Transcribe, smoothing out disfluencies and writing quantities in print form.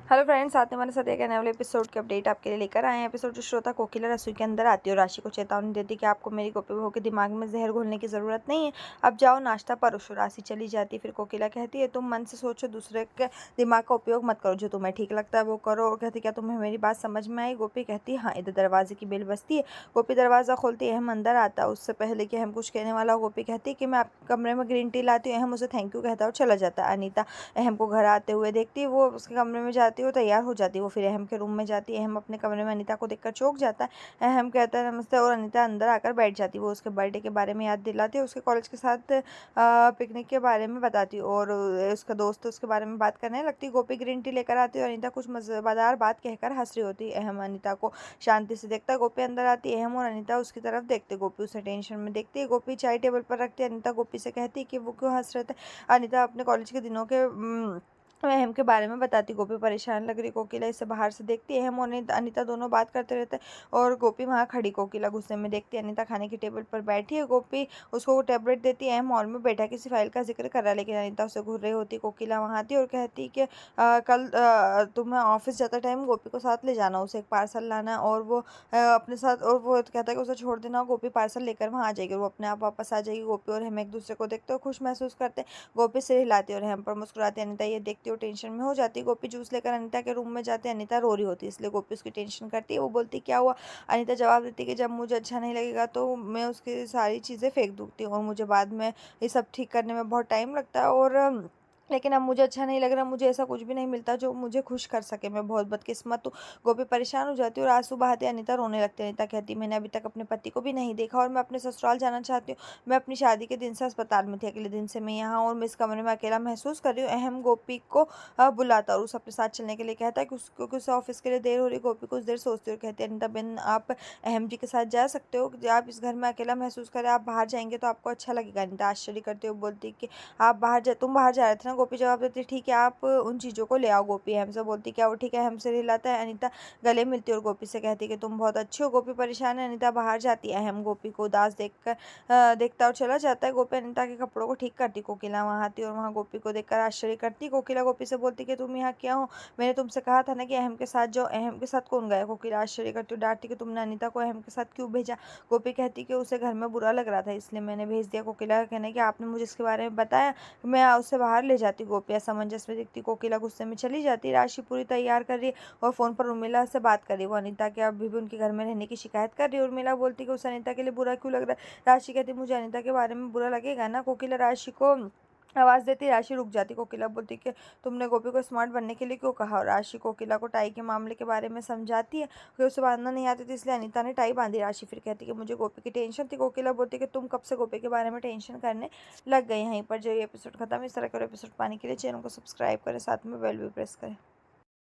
Hello friends, साथ में हमारे साथ एक नए वाले एपिसोड की अपडेट आपके लिए लेकर आए हैं। एपिसोड जो श्रोता कोकिला रसोई के अंदर आती है और राशि को चेतावनी देती है कि आपको मेरी गोपी बहू के दिमाग में जहर घोलने की ज़रूरत नहीं है, अब जाओ नाश्ता परोसो। राशि चली जाती है। फिर कोकिला कहती है, तुम मन से सोचो, दूसरे के दिमाग का उपयोग मत करो, जो तुम्हें ठीक लगता है वो करो। कहती, क्या तुम्हें मेरी बात समझ में आई? गोपी कहती है, हाँ। इधर दरवाजे की बेल बजती है। गोपी दरवाज़ा खोलती है, अहम अंदर आता है। उससे पहले कि अहम कुछ कहने वाला, गोपी कहती है कि मैं आपके कमरे में ग्रीन टी लाती हूँ। अहम उसे थैंक यू कहता है और चला जाता है। अनीता अहम को घर आते हुए देखती है, वो उसके कमरे में जाती है, वो तैयार हो जाती है। वो फिर अहम के रूम में जाती है। अहम अपने कमरे में अनीता को देखकर चौंक जाता है। अहम कहता है नमस्ते और अनीता अंदर आकर बैठ जाती है। वो उसके बर्थडे के बारे में याद दिलाती है, उसके कॉलेज के साथ पिकनिक के बारे में बताती है और उसका दोस्त उसके बारे में बात करने लगती है। गोपी ग्रीन टी लेकर आती है और अनीता कुछ मज़ेदार बात कहकर हंस रही होती है। अहम अनीता को शांति से देखता है। गोपी अंदर आती है। अहम और अनीता उसकी तरफ देखते। गोपी उसे टेंशन में देखती है। गोपी चाय टेबल पर रखती है। अनीता गोपी से कहती है कि वो क्यों हंस रहे थे। अनीता अपने कॉलेज के दिनों के अहम के बारे में बताती। गोपी परेशान लग रही। कोकिला इसे बाहर से देखती है। अहम और अनीता दोनों बात करते रहते हैं और गोपी वहाँ खड़ी। कोकिला गुस्से में देखती है। अनीता खाने की टेबल पर बैठी है। गोपी उसको वो टैबलेट देती है। अहम हॉल में बैठा किसी फाइल का जिक्र कर रहा है, लेकिन अनीता उसे घूर रही होती। कोकिला वहाँ आती और कहती कि कल तुम्हें ऑफिस जाते टाइम गोपी को साथ ले जाना, उसे एक पार्सल लाना है और वो अपने साथ, और वो कहता है कि उसे छोड़ देना। गोपी पार्सल लेकर वहाँ आ जाएगी, वो अपने आप वापस आ जाएगी। गोपी और हम एक दूसरे को देखते और खुश महसूस करते। गोपी सिर हिलाती है और हम पर मुस्कुराती। अनीता ये देखती और टेंशन में हो जाती है। गोपी जूस लेकर अनीता के रूम में जाती है। अनीता रो रही होती है, इसलिए गोपी उसकी टेंशन करती है। वो बोलती क्या हुआ? अनीता जवाब देती है कि जब मुझे अच्छा नहीं लगेगा तो मैं उसकी सारी चीज़ें फेंक दूँगी और मुझे बाद में ये सब ठीक करने में बहुत टाइम लगता है, और लेकिन अब मुझे अच्छा नहीं लग रहा, मुझे ऐसा कुछ भी नहीं मिलता जो मुझे खुश कर सके, मैं बहुत बदकिस्मत हूँ। गोपी परेशान हो जाती है और आंसू बहाती। अनीता रोने लगती है। अनीता कहती है, मैंने अभी तक अपने पति को भी नहीं देखा और मैं अपने ससुराल जाना चाहती हूँ। मैं अपनी शादी के दिन से अस्पताल में थी, अगले दिन से मैं यहाँ और मैं इस कमरे में अकेला महसूस कर रही हूँ। अहम गोपी को बुलाता और उसे अपने साथ चलने के लिए कहता है कि क्योंकि उसे ऑफिस के लिए देर हो रही। गोपी कुछ देर सोचती और कहती है, अनीता बेन, आप अहम जी के साथ जा सकते हो, आप इस घर में अकेला महसूस करें, आप बाहर जाएंगे तो आपको अच्छा लगेगा। अनीता आश्चर्य करते हुए बोलती कि तुम बाहर जा रहे थे ना? गोपी जवाब देती, ठीक है, आप उन चीज़ों को ले आओ। गोपी अहम से बोलती, क्या वो ठीक है? अहम से हिलाता है। अनीता गले मिलती और गोपी से कहती कि तुम बहुत अच्छी हो। गोपी परेशान है। अनीता बाहर जाती है। अहम गोपी को उदास देखता और चला जाता है। गोपी अनीता के कपड़ों को ठीक करती। कोकिला वहाँ आती और वहाँ गोपी को देखकर आश्चर्य करती। कोकिला गोपी से बोलती कि तुम यहाँ क्या हो? मैंने तुमसे कहा था ना कि अहम के साथ जाओ। अहम के साथ कौन गया? कोकिला आश्चर्य करती और डांटती कि तुमने अनीता को अहम के साथ क्यों भेजा? गोपी कहती कि उसे घर में बुरा लग रहा था, इसलिए मैंने भेज दिया। कोकिला का कहना है कि आपने मुझे इसके बारे में बताया, मैं उसे बाहर ले जाती। गोपी असमंजस में दिखती। कोकिला गुस्से में चली जाती। राशि पूरी तैयार कर रही है और फोन पर उर्मिला से बात कर रही है। वो अनीता के अभी भी उनके घर में रहने की शिकायत कर रही है। उर्मिला बोलती कि उसे अनीता के लिए बुरा क्यों लग रहा है? राशि कहती, मुझे अनीता के बारे में बुरा लगेगा ना? कोकिला राशि को आवाज़ देती। राशि रुक जाती। कोकिला बोलती कि तुमने गोपी को स्मार्ट बनने के लिए क्यों कहा? और राशि कोकिला को टाई के मामले के बारे में समझाती है कि उसे बांधना नहीं आती थी, इसलिए अनीता ने टाई बांधी। राशि फिर कहती कि मुझे गोपी की टेंशन थी। कोकिला बोलती कि तुम कब से गोपी के बारे में टेंशन करने लग गए? यहीं पर जो ये एपिसोड खत्म। इस तरह के एपिसोड पाने के लिए चैनल को सब्सक्राइब करें, साथ में बेल भी प्रेस करें।